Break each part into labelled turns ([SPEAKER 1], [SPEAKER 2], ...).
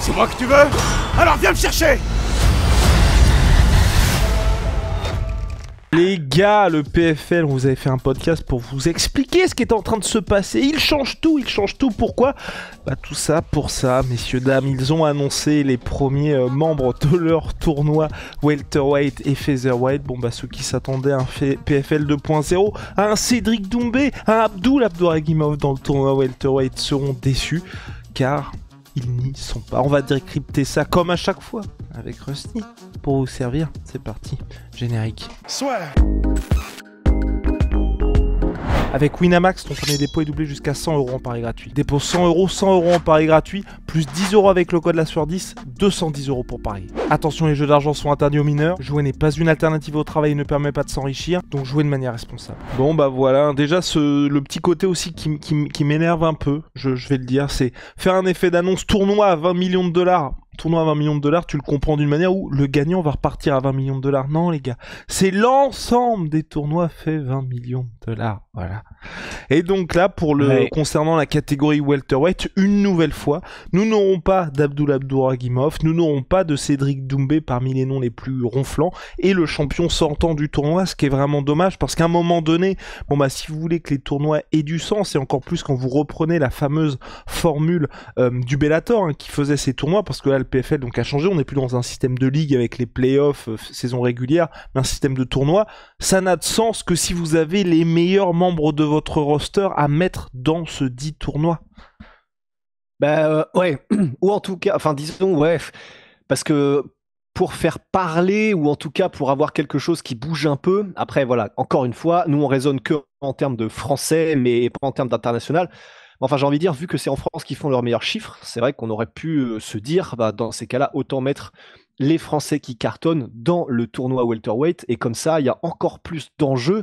[SPEAKER 1] C'est moi que tu veux? Alors viens me chercher!
[SPEAKER 2] Les gars, le PFL, on vous avait fait un podcast pour vous expliquer ce qui est en train de se passer. Ils changent tout, Pourquoi? Bah tout ça pour ça, messieurs, dames. Ils ont annoncé les premiers membres de leur tournoi Welterweight et Featherweight. Bon bah ceux qui s'attendaient à un PFL 2.0, à un Cédric Doumbé, à un Abduragimov dans le tournoi Welterweight seront déçus, car ils n'y sont pas. On va décrypter ça comme à chaque fois avec Rusty pour vous servir. C'est parti, générique.
[SPEAKER 1] Soit.
[SPEAKER 2] Avec Winamax, ton premier dépôt est doublé jusqu'à 100 € en pari gratuit. Dépôt 100 €, 100 € en pari gratuit, plus 10 € avec le code la sur 10, 210 € pour parier. Attention, les jeux d'argent sont interdits aux mineurs. Jouer n'est pas une alternative au travail et ne permet pas de s'enrichir, donc jouez de manière responsable. Bon bah voilà, déjà le petit côté aussi qui m'énerve un peu, je vais le dire, c'est faire un effet d'annonce tournoi à 20 millions de dollars. Tournoi à 20 millions de dollars, tu le comprends d'une manière où le gagnant va repartir à 20 millions de dollars. Non les gars, c'est l'ensemble des tournois fait 20 millions de dollars. Voilà. Et donc là, concernant la catégorie welterweight, une nouvelle fois, nous n'aurons pas d'Abduragimov, nous n'aurons pas de Cédric Doumbé parmi les noms les plus ronflants, et le champion sortant du tournoi, ce qui est vraiment dommage, parce qu'à un moment donné, bon bah si vous voulez que les tournois aient du sens, et encore plus quand vous reprenez la fameuse formule du Bellator qui faisait ces tournois, parce que là le PFL donc a changé, on n'est plus dans un système de ligue avec les playoffs, saison régulière, mais un système de tournoi, ça n'a de sens que si vous avez les meilleurs membres de votre roster à mettre dans ce dit tournoi.
[SPEAKER 3] Bah ouais, ou en tout cas, enfin disons ouais, parce que pour faire parler, ou en tout cas pour avoir quelque chose qui bouge un peu, après voilà, encore une fois, nous on raisonne que en termes de français, mais pas en termes d'international. Enfin, j'ai envie de dire, vu que c'est en France qu'ils font leurs meilleurs chiffres, c'est vrai qu'on aurait pu se dire, bah, dans ces cas-là, autant mettre les Français qui cartonnent dans le tournoi welterweight, et comme ça, il y a encore plus d'enjeux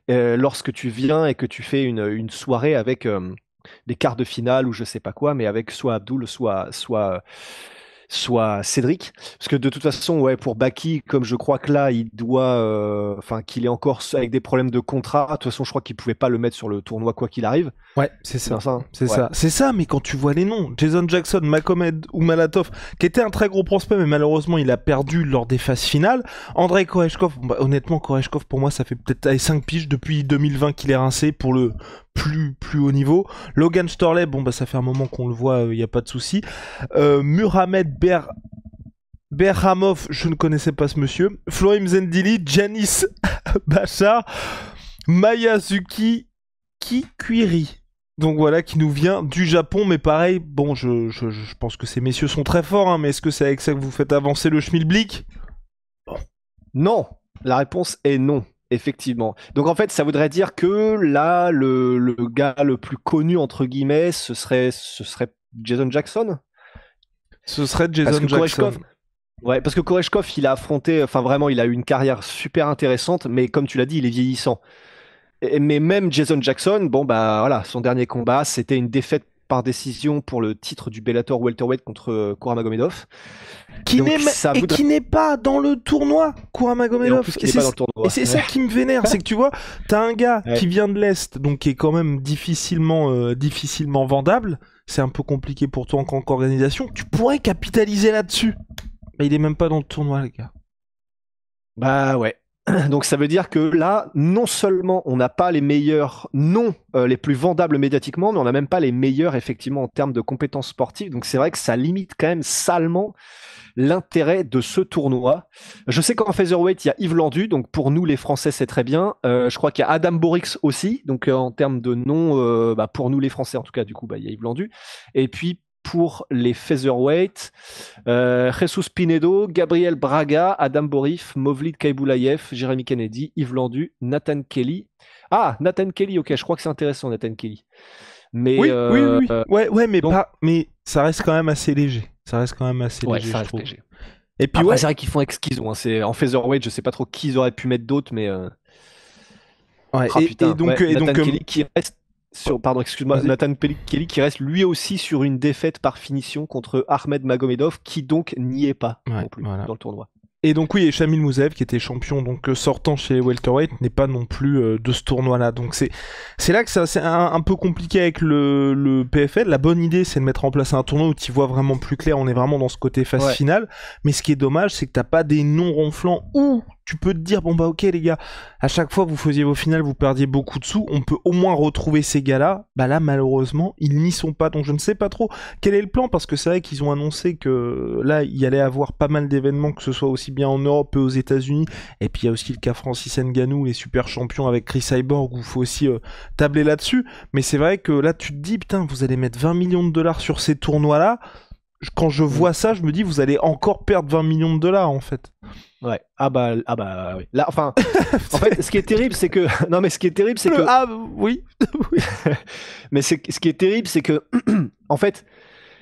[SPEAKER 3] lorsque tu viens et que tu fais une soirée avec des quarts de finale ou je sais pas quoi, mais avec soit Abdul, soit Cédric, parce que de toute façon, ouais, pour Baki, comme je crois que là, il doit, enfin, qu'il est encore avec des problèmes de contrat. De toute façon, je crois qu'il pouvait pas le mettre sur le tournoi quoi qu'il arrive.
[SPEAKER 2] Ouais, c'est ça. C'est
[SPEAKER 3] ouais.
[SPEAKER 2] ça. C'est ça, mais quand tu vois les noms, Jason Jackson, Makomed ou Malatov, qui était un très gros prospect, mais malheureusement, il a perdu lors des phases finales. Andrei Koreshkov, bah, honnêtement, Koreshkov, pour moi, ça fait peut-être 5 piges depuis 2020 qu'il est rincé pour le plus haut niveau. Logan Storley, bon, bah, ça fait un moment qu'on le voit, y a pas de souci. Muramed Berhamov, je ne connaissais pas ce monsieur. Florim Zendili, Janis Bachar, Mayazuki Kikwiri. Donc voilà, qui nous vient du Japon, mais pareil, bon, je pense que ces messieurs sont très forts, mais est-ce que c'est avec ça que vous faites avancer le schmilblick?
[SPEAKER 3] Non, la réponse est non, effectivement. Donc en fait, ça voudrait dire que là, le gars le plus connu, entre guillemets, ce serait Jason Jackson?
[SPEAKER 2] Ce serait Jason Jackson.
[SPEAKER 3] Ouais, parce que Koreshkov, il a affronté, enfin vraiment, il a eu une carrière super intéressante, mais comme tu l'as dit, il est vieillissant. Mais même Jason Jackson, bon bah voilà, son dernier combat, c'était une défaite par décision pour le titre du Bellator welterweight contre Kouramagomedov.
[SPEAKER 2] Qui n'est pas dans le tournoi, Kouramagomedov. Et c'est ça qui me vénère, c'est que tu vois, t'as un gars qui vient de l'Est, donc qui est quand même difficilement vendable. C'est un peu compliqué pour toi en tant qu'organisation. Tu pourrais capitaliser là-dessus. Mais il est même pas dans le tournoi, les gars.
[SPEAKER 3] Bah ouais. Donc ça veut dire que là, non seulement on n'a pas les meilleurs noms les plus vendables médiatiquement, mais on n'a même pas les meilleurs effectivement en termes de compétences sportives. Donc c'est vrai que ça limite quand même salement l'intérêt de ce tournoi. Je sais qu'en featherweight, il y a Yves Landu, donc pour nous les Français c'est très bien. Je crois qu'il y a Adam Borix aussi, donc en termes de noms, pour nous les Français en tout cas, du coup, il y a Yves Landu. Et puis pour les featherweight, Jesus Pinedo, Gabriel Braga, Adam Borif, Movlid Kaiboulayev, Jérémy Kennedy, Yves Landu, Nathan Kelly. Ah, Nathan Kelly, ok, je crois que c'est intéressant, Nathan Kelly. Mais,
[SPEAKER 2] oui. Ouais, mais donc, mais ça reste quand même assez léger. Ça reste quand même assez léger,
[SPEAKER 3] ça
[SPEAKER 2] je
[SPEAKER 3] reste
[SPEAKER 2] trouve.
[SPEAKER 3] léger.
[SPEAKER 2] Et puis
[SPEAKER 3] après, c'est vrai qu'ils font avec ce qu'ils ont. C'est en featherweight, je sais pas trop qui ils auraient pu mettre d'autres, mais.
[SPEAKER 2] Ouais.
[SPEAKER 3] Putain,
[SPEAKER 2] et donc,
[SPEAKER 3] Nathan Kelly qui reste. Pardon, excuse-moi, Nathan Kelly qui reste lui aussi sur une défaite par finition contre Ahmed Magomedov, qui donc n'y est pas non plus dans le tournoi.
[SPEAKER 2] Et donc oui, et Shamil Moussaev qui était champion donc sortant chez les welterweight n'est pas non plus de ce tournoi-là. Donc c'est là que c'est un peu compliqué avec le PFL. La bonne idée c'est de mettre en place un tournoi où tu vois vraiment plus clair. On est vraiment dans ce côté phase finale. Mais ce qui est dommage c'est que t'as pas des noms ronflants où tu peux te dire bon bah ok les gars, à chaque fois que vous faisiez vos finales vous perdiez beaucoup de sous. On peut au moins retrouver ces gars-là. Bah là malheureusement ils n'y sont pas. Donc je ne sais pas trop quel est le plan parce que c'est vrai qu'ils ont annoncé que là il y allait avoir pas mal d'événements, que ce soit aussi bien en Europe et aux États-Unis, et puis il y a aussi le cas Francis Ngannou, les super champions avec Chris Cyborg, où il faut aussi tabler là-dessus. Mais c'est vrai que là tu te dis putain vous allez mettre 20 millions de dollars sur ces tournois-là. Quand je vois ça, je me dis vous allez encore perdre 20 millions de dollars en fait.
[SPEAKER 3] Ouais. Ah bah oui. Là, enfin, en fait, ce qui est terrible, c'est que non mais ce qui est terrible, c'est que
[SPEAKER 2] ah oui.
[SPEAKER 3] mais ce qui est terrible, c'est que en fait.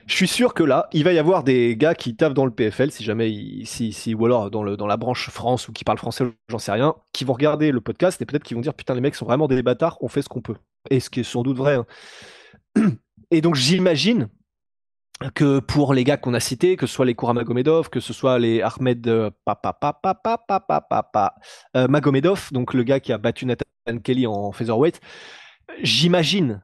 [SPEAKER 3] Je suis sûr que là, il va y avoir des gars qui taffent dans le PFL, si jamais, ou alors dans la branche France ou qui parlent français, j'en sais rien, qui vont regarder le podcast et peut-être qu'ils vont dire putain les mecs sont vraiment des bâtards, on fait ce qu'on peut. Et ce qui est sans doute vrai. Hein. Et donc j'imagine que pour les gars qu'on a cités, que ce soit les Kouramagomedov, que ce soit les Ahmed Magomedov, donc le gars qui a battu Nathan Kelly en featherweight. J'imagine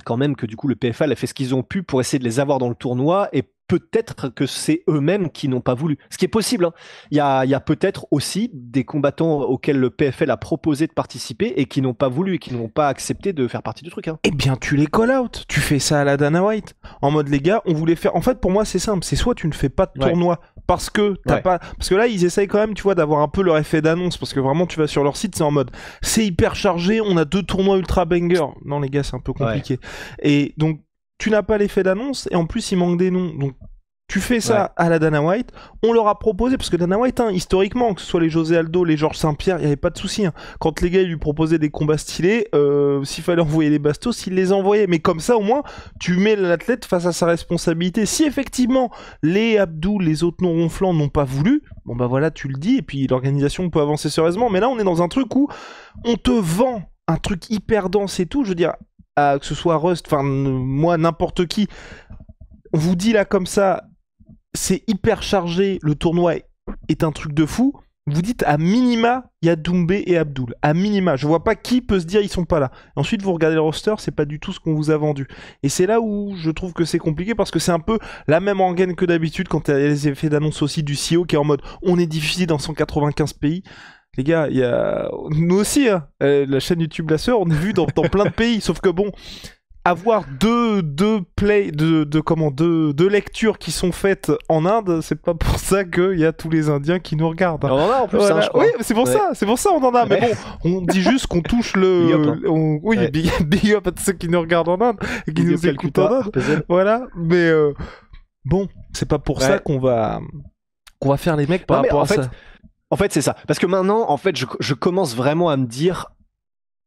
[SPEAKER 3] quand même que du coup le PFL a fait ce qu'ils ont pu pour essayer de les avoir dans le tournoi et peut-être que c'est eux-mêmes qui n'ont pas voulu. Ce qui est possible. Hein. Il y a peut-être aussi des combattants auxquels le PFL a proposé de participer et qui n'ont pas voulu et qui n'ont pas accepté de faire partie du truc. Hein.
[SPEAKER 2] Eh bien tu les call out. Tu fais ça à la Dana White. En mode les gars, on voulait faire... En fait pour moi c'est simple. C'est soit tu ne fais pas de tournoi parce que t'as pas... Parce que là ils essayent quand même tu vois d'avoir un peu leur effet d'annonce parce que vraiment tu vas sur leur site c'est en mode c'est hyper chargé, on a 2 tournois ultra banger. Non les gars c'est un peu compliqué. Et donc tu n'as pas l'effet d'annonce et en plus il manque des noms. Donc tu fais ça à la Dana White, on leur a proposé, parce que Dana White, hein, historiquement, que ce soit les José Aldo, les Georges Saint-Pierre, il n'y avait pas de souci. Hein. Quand les gars ils lui proposaient des combats stylés, s'il fallait envoyer les bastos, il les envoyait. Mais comme ça, au moins, tu mets l'athlète face à sa responsabilité. Si effectivement, les Abdou, les autres non ronflants n'ont pas voulu, bon bah voilà, tu le dis, et puis l'organisation peut avancer sérieusement. Mais là, on est dans un truc où on te vend un truc hyper dense et tout, je veux dire, que ce soit Rust, enfin moi, n'importe qui, on vous dit là comme ça, c'est hyper chargé, le tournoi est un truc de fou. Vous dites à minima, il y a Doumbé et Abdul. À minima, je vois pas qui peut se dire ils sont pas là. Et ensuite, vous regardez le roster, c'est pas du tout ce qu'on vous a vendu. Et c'est là où je trouve que c'est compliqué parce que c'est un peu la même rengaine que d'habitude quand il y a les effets d'annonce aussi du CEO qui est en mode on est diffusé dans 195 pays. Les gars, il y a nous aussi, hein, la chaîne YouTube La Sœur, on est vu dans plein de pays. Sauf que bon. Avoir deux lectures qui sont faites en Inde, c'est pas pour ça qu'il y a tous les Indiens qui nous regardent.
[SPEAKER 3] On en a en plus,
[SPEAKER 2] voilà.
[SPEAKER 3] hein, je crois.
[SPEAKER 2] Oui, c'est pour ça on en a. Mais bon, on dit juste qu'on touche le. Big up à tous ceux qui nous regardent en Inde et qui nous écoutent en Inde. Voilà, mais bon, c'est pas pour ça qu'on va faire les mecs par rapport à ça.
[SPEAKER 3] En fait, c'est ça. Parce que maintenant, en fait, je commence vraiment à me dire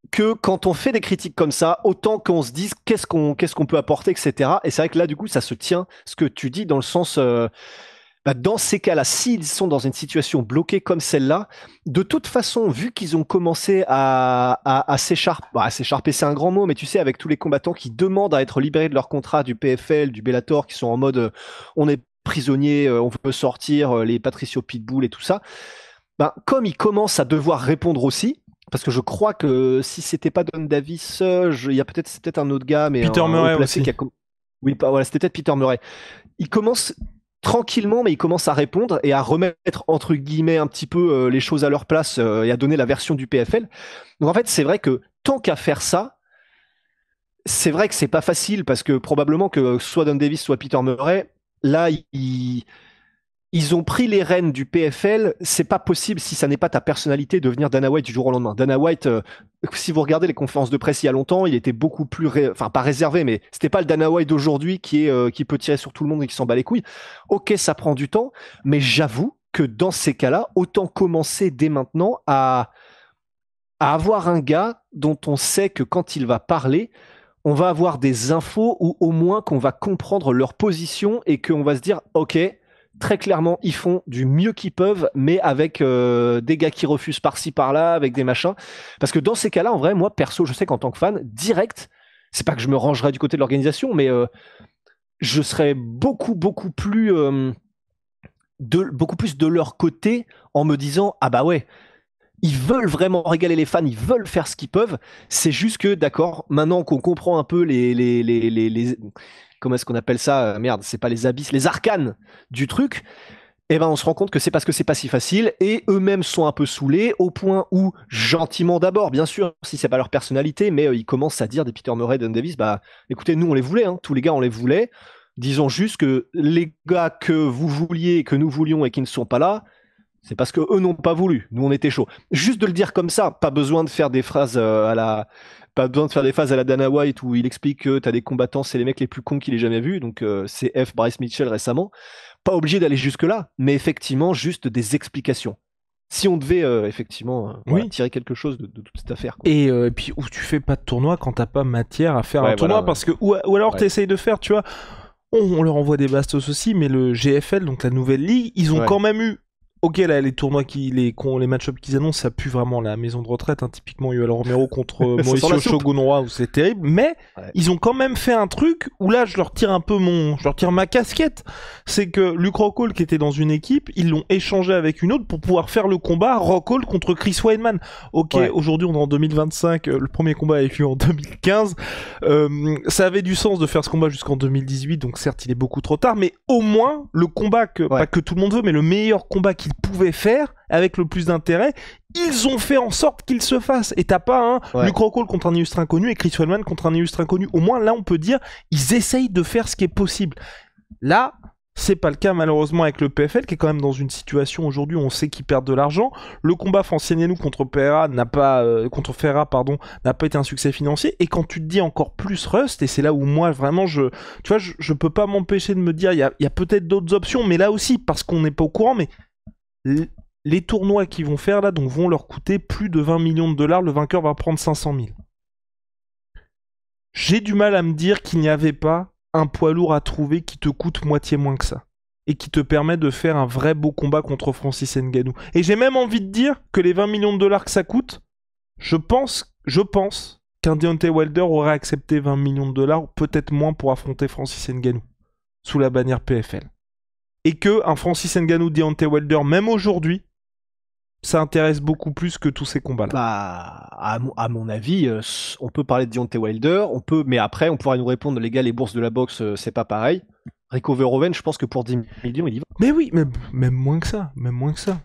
[SPEAKER 3] que quand on fait des critiques comme ça, autant qu'on se dise qu'est-ce qu'on peut apporter, etc. Et c'est vrai que là, du coup, ça se tient, ce que tu dis, dans le sens, dans ces cas-là, s'ils sont dans une situation bloquée comme celle-là, de toute façon, vu qu'ils ont commencé à s'écharper, c'est un grand mot, mais tu sais, avec tous les combattants qui demandent à être libérés de leur contrat du PFL, du Bellator, qui sont en mode on est prisonnier, on veut sortir, les Patricio Pitbull et tout ça, comme ils commencent à devoir répondre aussi, parce que je crois que si c'était pas Don Davis, il y a c'est peut-être un autre gars, mais
[SPEAKER 2] Peter Murray aussi.
[SPEAKER 3] Oui, voilà, c'était peut-être Peter Murray. Il commence tranquillement, mais il commence à répondre et à remettre entre guillemets un petit peu les choses à leur place et à donner la version du PFL. Donc en fait, c'est vrai que tant qu'à faire ça, c'est vrai que c'est pas facile parce que probablement que soit Don Davis, soit Peter Murray, là ils ont pris les rênes du PFL, c'est pas possible si ça n'est pas ta personnalité de devenir Dana White du jour au lendemain. Dana White, si vous regardez les conférences de presse il y a longtemps, il était beaucoup plus, pas réservé, mais c'était pas le Dana White d'aujourd'hui qui peut tirer sur tout le monde et qui s'en bat les couilles. Ok, ça prend du temps, mais j'avoue que dans ces cas-là, autant commencer dès maintenant à avoir un gars dont on sait que quand il va parler, on va avoir des infos ou au moins qu'on va comprendre leur position et qu'on va se dire, ok, très clairement, ils font du mieux qu'ils peuvent, mais avec des gars qui refusent par-ci, par-là, avec des machins. Parce que dans ces cas-là, en vrai, moi, perso, je sais qu'en tant que fan, direct, c'est pas que je me rangerais du côté de l'organisation, mais je serais beaucoup, beaucoup plus beaucoup plus de leur côté en me disant ah bah ouais, ils veulent vraiment régaler les fans, ils veulent faire ce qu'ils peuvent. C'est juste que d'accord, maintenant qu'on comprend un peu les comment est-ce qu'on appelle ça, merde, c'est pas les abysses, les arcanes du truc. Et ben on se rend compte que c'est parce que c'est pas si facile et eux-mêmes sont un peu saoulés au point où gentiment d'abord, bien sûr, si c'est pas leur personnalité, mais ils commencent à dire des Peter Murray, Don Davis, bah écoutez, nous on les voulait, hein, tous les gars on les voulait. Disons juste que les gars que vous vouliez, que nous voulions et qui ne sont pas là, c'est parce que eux n'ont pas voulu. Nous on était chaud. Juste de le dire comme ça, pas besoin de faire des phrases pas besoin de faire des phases à la Dana White où il explique que t'as des combattants, c'est les mecs les plus cons qu'il ait jamais vus. Donc c'est Bryce Mitchell récemment. Pas obligé d'aller jusque-là, mais effectivement, juste des explications. Si on devait effectivement voilà, tirer quelque chose de toute cette affaire. Quoi.
[SPEAKER 2] Et puis, où tu fais pas de tournoi quand t'as pas matière à faire un tournoi, voilà, parce que, ou alors t'essayes de faire, tu vois, on leur envoie des bastos aussi, mais le GFL, donc la nouvelle ligue, ils ont quand même eu. Ok, là, les tournois, les match-ups qu'ils annoncent, ça pue vraiment la maison de retraite. Hein. Typiquement, Yoel Romero contre Mauricio Shogun-Roi, où c'est terrible. Mais ils ont quand même fait un truc où là, je leur tire ma casquette. C'est que Luke Rockhold, qui était dans une équipe, ils l'ont échangé avec une autre pour pouvoir faire le combat Rockhold contre Chris Weidman. Ok, aujourd'hui, on est en 2025. Le premier combat a eu lieu en 2015. Ça avait du sens de faire ce combat jusqu'en 2018. Donc, certes, il est beaucoup trop tard. Mais au moins, le combat pas que tout le monde veut, mais le meilleur combat qu'ils pouvaient faire avec le plus d'intérêt, ils ont fait en sorte qu'il se fasse. Et t'as pas Luke Rockhold contre un illustre inconnu et Chris Weidman contre un illustre inconnu. Au moins là on peut dire ils essayent de faire ce qui est possible. Là c'est pas le cas malheureusement avec le PFL qui est quand même dans une situation aujourd'hui où on sait qu'ils perdent de l'argent. Le combat Francis Ngannou contre Ferra n'a pas été un succès financier. Et quand tu te dis encore plus Rust, et c'est là où moi vraiment je peux pas m'empêcher de me dire il y a peut-être d'autres options, mais là aussi parce qu'on n'est pas au courant, mais les tournois qu'ils vont faire là donc vont leur coûter plus de 20 millions de dollars. Le vainqueur va prendre 500 000. J'ai du mal à me dire qu'il n'y avait pas un poids lourd à trouver qui te coûte moitié moins que ça et qui te permet de faire un vrai beau combat contre Francis Ngannou. Et j'ai même envie de dire que les 20 millions de dollars que ça coûte, je pense qu'un Deontay Wilder aurait accepté 20 millions de dollars, peut-être moins, pour affronter Francis Ngannou sous la bannière PFL. Et que un Francis Ngannou, Deontay Wilder, même aujourd'hui, ça intéresse beaucoup plus que tous ces combats-là.
[SPEAKER 3] Bah, à mon avis, on peut parler de Deontay Wilder, mais après, on pourra nous répondre, les gars, les bourses de la boxe, c'est pas pareil. Rico Verhoeven, je pense que pour 10 millions, il y va.
[SPEAKER 2] Mais oui, même moins que ça.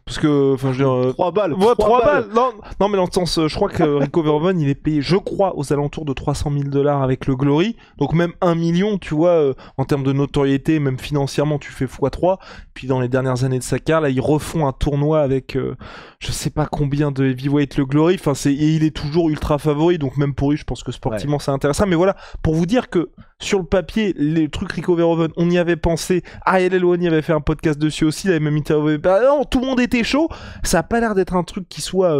[SPEAKER 2] Parce que, enfin, je veux dire...
[SPEAKER 3] 3 balles.
[SPEAKER 2] Ouais, 3 balles. Non, mais dans le sens, je crois que Rico Verhoeven, il est payé, je crois, aux alentours de 300 000 dollars avec le Glory. Donc même 1 million, tu vois, en termes de notoriété, même financièrement, tu fais x3. Puis dans les dernières années de sa carrière, là, ils refont un tournoi avec, je sais pas combien de heavyweight le Glory. Enfin, et il est toujours ultra favori. Donc même pour lui, je pense que sportivement, c'est intéressant. Mais voilà, pour vous dire que sur le papier, les trucs Rico Verhoeven, on y avait pensé. Ariel Helwani avait fait un podcast dessus aussi, il avait même interviewé. Non, tout le monde était chaud. Ça a pas l'air d'être un truc qui soit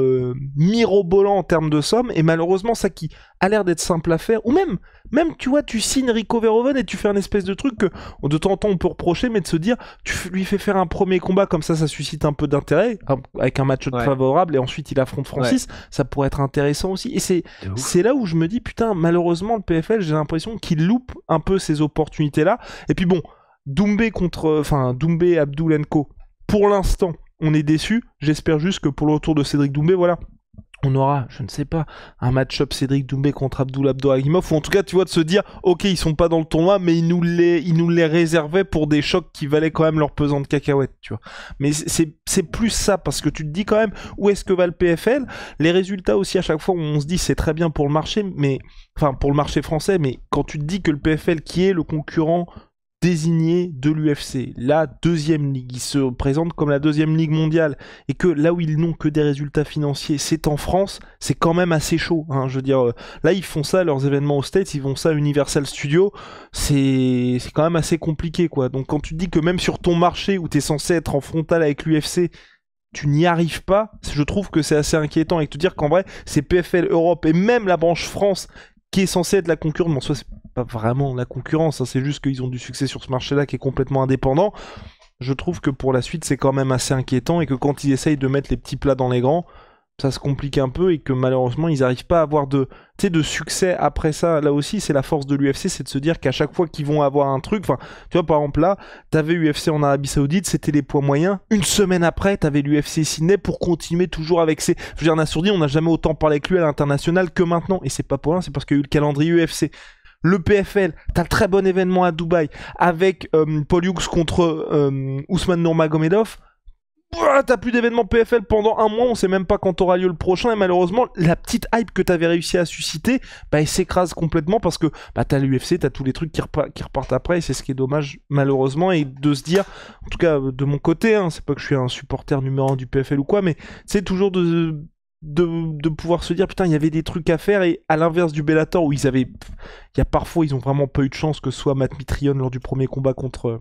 [SPEAKER 2] mirobolant en termes de somme, et malheureusement, ça qui a l'air d'être simple à faire, ou même tu vois, tu signes Rico Verhoeven et tu fais un espèce de truc que de temps en temps on peut reprocher, mais de se dire, tu lui fais faire un premier combat comme ça suscite un peu d'intérêt, avec un match favorable, et ensuite il affronte Francis, ça pourrait être intéressant aussi. Et c'est là où je me dis, putain, malheureusement le PFL, j'ai l'impression qu'il loupe un peu ces opportunités-là. Et puis bon, Doumbé Abdoulenko, pour l'instant, on est déçu. J'espère juste que pour le retour de Cédric Doumbé, voilà, on aura, je ne sais pas, un match-up Cédric Doumbé contre Abdouragimov, ou en tout cas, tu vois, de se dire, ok, ils sont pas dans le tournoi, mais ils nous les réservaient pour des chocs qui valaient quand même leur pesant de cacahuètes, tu vois. Mais c'est plus ça, parce que tu te dis quand même, où est-ce que va le PFL? Les résultats aussi, à chaque fois, on se dit, c'est très bien pour le marché, pour le marché français, mais quand tu te dis que le PFL, qui est le concurrent désigné de l'UFC, la deuxième ligue, ils se présentent comme la deuxième ligue mondiale, et que là où ils n'ont que des résultats financiers, c'est en France, c'est quand même assez chaud, hein. Je veux dire, là ils font ça, leurs événements aux States, ils font ça à Universal Studios, c'est quand même assez compliqué, quoi. Donc quand tu te dis que même sur ton marché où t'es censé être en frontal avec l'UFC, tu n'y arrives pas, je trouve que c'est assez inquiétant, et te dire qu'en vrai, c'est PFL Europe et même la branche France qui est censée être la concurrence, bon, soit c'est pas vraiment la concurrence, hein, c'est juste qu'ils ont du succès sur ce marché-là qui est complètement indépendant. Je trouve que pour la suite, c'est quand même assez inquiétant, et que quand ils essayent de mettre les petits plats dans les grands, ça se complique un peu et que malheureusement ils n'arrivent pas à avoir de succès après ça. Là aussi, c'est la force de l'UFC, c'est de se dire qu'à chaque fois qu'ils vont avoir un truc, enfin, tu vois, par exemple là, t'avais UFC en Arabie Saoudite, c'était les poids moyens. Une semaine après, t'avais l'UFC Sydney pour continuer toujours avec ses. Je veux dire, Nassourdine, on n'a jamais autant parlé avec lui à l'international que maintenant, et c'est pas pour rien, c'est parce qu'il y a eu le calendrier UFC. Le PFL, t'as le très bon événement à Dubaï avec Paul Hughes contre Ousmane Nurmagomedov. T'as plus d'événements PFL pendant un mois, on sait même pas quand aura lieu le prochain, et malheureusement, la petite hype que t'avais réussi à susciter, bah, elle s'écrase complètement parce que bah, t'as l'UFC, t'as tous les trucs qui repartent après, et c'est ce qui est dommage, malheureusement, et de se dire, en tout cas de mon côté, hein, c'est pas que je suis un supporter numéro 1 du PFL ou quoi, mais c'est toujours de pouvoir se dire, putain, il y avait des trucs à faire, et à l'inverse du Bellator, où parfois, ils ont vraiment pas eu de chance, que ce soit Matt Mitrione lors du premier combat contre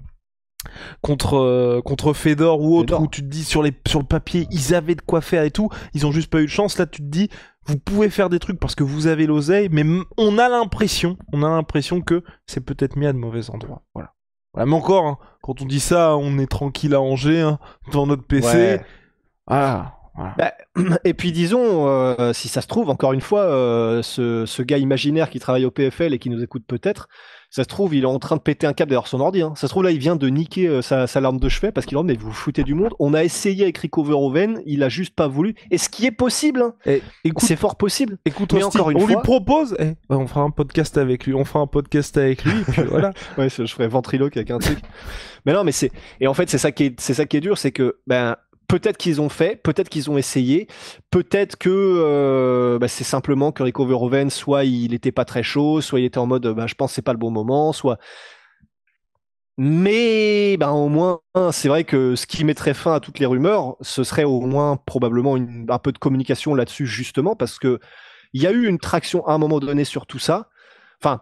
[SPEAKER 2] Fedor ou autre, où tu te dis sur le papier ils avaient de quoi faire et tout, ils ont juste pas eu de chance. Là tu te dis vous pouvez faire des trucs parce que vous avez l'oseille, mais on a l'impression que c'est peut-être mis à de mauvais endroits. Voilà, mais encore, hein, quand on dit ça, on est tranquille à Angers, hein, devant notre PC.
[SPEAKER 3] Ouais.
[SPEAKER 2] Voilà.
[SPEAKER 3] Bah, et puis disons, si ça se trouve, encore une fois, ce gars imaginaire qui travaille au PFL et qui nous écoute peut-être, ça se trouve, il est en train de péter un câble derrière son ordi. Hein. Ça se trouve, là, il vient de niquer sa larme de chevet parce qu'il dit, mais vous vous foutez du monde. On a essayé avec Rico Verhoeven, il a juste pas voulu. Et ce qui est possible, hein, c'est fort possible.
[SPEAKER 2] Écoute,
[SPEAKER 3] mais encore une fois,
[SPEAKER 2] lui propose, on fera un podcast avec lui, et puis voilà.
[SPEAKER 3] Ouais, je ferai ventriloque avec un truc. Mais non, mais et en fait, c'est ça qui est dur, c'est que, peut-être qu'ils ont fait, peut-être qu'ils ont essayé, peut-être que c'est simplement que Rico Verhoeven, soit il était pas très chaud, soit il était en mode je pense que c'est pas le bon moment, soit. Mais au moins, c'est vrai que ce qui mettrait fin à toutes les rumeurs, ce serait au moins probablement un peu de communication là-dessus, justement, parce que il y a eu une traction à un moment donné sur tout ça. Enfin,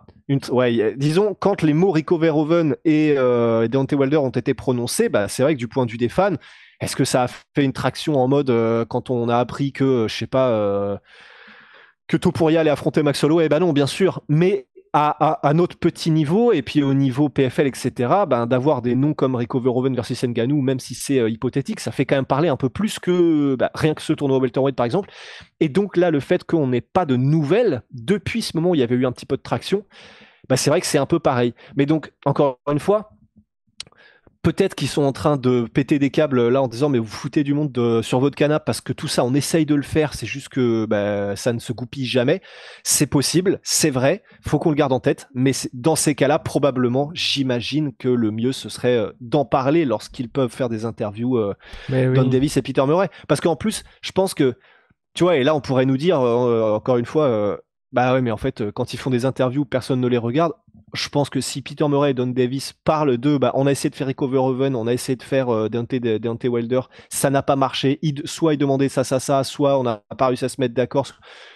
[SPEAKER 3] disons, quand les mots Rico Verhoeven et Deontay Wilder ont été prononcés, c'est vrai que du point de vue des fans, est-ce que ça a fait une traction en mode quand on a appris que, je sais pas, que Topuria allait affronter Max Holloway? Non, bien sûr, mais à notre petit niveau, et puis au niveau PFL, etc., d'avoir des noms comme Rico Verhoeven versus Ngannou, même si c'est hypothétique, ça fait quand même parler un peu plus que rien que ce tournoi welterweight, par exemple. Et donc là, le fait qu'on n'ait pas de nouvelles, depuis ce moment où il y avait eu un petit peu de traction, c'est vrai que c'est un peu pareil. Mais donc, encore une fois, peut-être qu'ils sont en train de péter des câbles là en disant mais vous foutez du monde sur votre canapé parce que tout ça on essaye de le faire, c'est juste que ça ne se goupille jamais. C'est possible, c'est vrai, faut qu'on le garde en tête, mais dans ces cas-là probablement j'imagine que le mieux ce serait d'en parler lorsqu'ils peuvent faire des interviews Don Davis et Peter Murray, parce qu'en plus je pense que tu vois, et là on pourrait nous dire encore une fois ouais, mais en fait quand ils font des interviews personne ne les regarde. Je pense que si Peter Murray et Don Davis parlent de on a essayé de faire Rico Verhoeven, on a essayé de faire Deontay Wilder, ça n'a pas marché, soit ils demandaient ça, soit on n'a pas réussi à se mettre d'accord.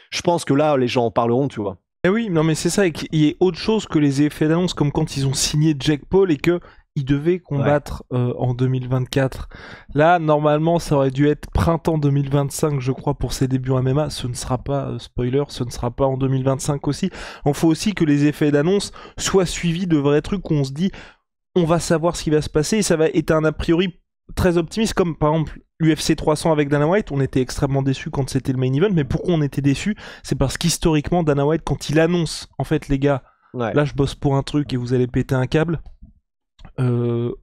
[SPEAKER 3] Je pense que là, les gens en parleront, tu vois.
[SPEAKER 2] Et oui, non mais c'est ça, il y a autre chose que les effets d'annonce, comme quand ils ont signé Jake Paul et que il devait combattre en 2024. Là, normalement, ça aurait dû être printemps 2025, je crois, pour ses débuts en MMA. Ce ne sera pas, spoiler, ce ne sera pas en 2025 aussi. Il faut aussi que les effets d'annonce soient suivis de vrais trucs où on se dit, on va savoir ce qui va se passer, et ça va être un a priori très optimiste, comme par exemple l'UFC 300 avec Dana White. On était extrêmement déçus quand c'était le main event, mais pourquoi on était déçus? C'est parce qu'historiquement, Dana White, quand il annonce, en fait, les gars, là, je bosse pour un truc et vous allez péter un câble,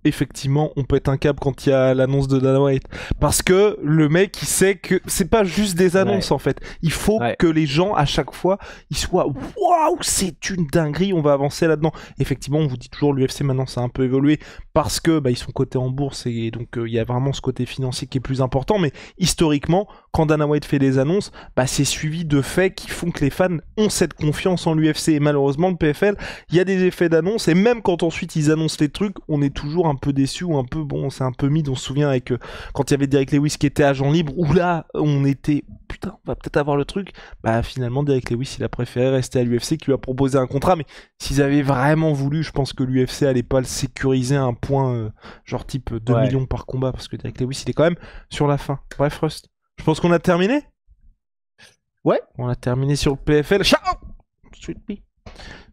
[SPEAKER 2] effectivement on pète un câble quand il y a l'annonce de Dana White, parce que le mec il sait que c'est pas juste des annonces en fait, il faut que les gens à chaque fois ils soient waouh c'est une dinguerie, on va avancer là-dedans. Effectivement on vous dit toujours l'UFC maintenant ça a un peu évolué parce que ils sont cotés en bourse et donc il y a vraiment ce côté financier qui est plus important, mais historiquement quand Dana White fait des annonces c'est suivi de faits qui font que les fans ont cette confiance en l'UFC, et malheureusement le PFL il y a des effets d'annonce, et même quand ensuite ils annoncent les trucs on est toujours un peu déçu, ou un peu c'est un peu mid. On se souvient avec quand il y avait Derek Lewis qui était agent libre, où là on était putain on va peut-être avoir le truc, finalement Derek Lewis il a préféré rester à l'UFC qui lui a proposé un contrat, mais s'ils avaient vraiment voulu, je pense que l'UFC allait pas le sécuriser à un point genre type 2 millions par combat, parce que Derek Lewis il est quand même sur la fin. Bref Rust, je pense qu'on a terminé.
[SPEAKER 3] Ouais,
[SPEAKER 2] on a terminé sur le PFL. Ciao.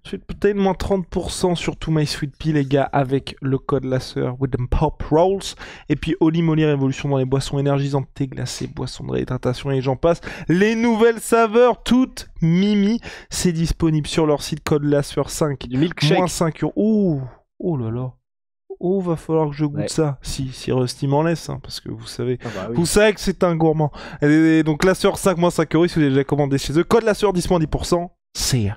[SPEAKER 2] Sweet Protein, moins 30% sur tout My Sweet Pea, les gars, avec le code LASSEUR with them Pop Rolls. Et puis Holy Moly, révolution dans les boissons énergisantes, thé glacé, boissons de réhydratation et j'en passe. Les nouvelles saveurs, toutes mimi. C'est disponible sur leur site, code LASSEUR5.
[SPEAKER 3] Du milkshake.
[SPEAKER 2] Moins 5 euros. Ouh, oh là là. Oh, va falloir que je goûte ça. Si Rusty m'en laisse, hein, parce que vous savez.
[SPEAKER 3] Ah bah oui.
[SPEAKER 2] Vous savez que c'est un gourmand. Et donc LASSEUR 5 moins 5 euros si vous avez déjà commandé chez eux. Code LASSEUR 10 moins 10%. C'est...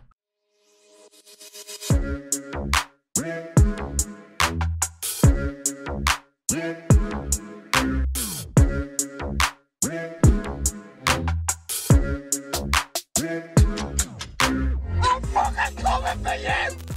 [SPEAKER 1] Enfoiré qu'on va payer.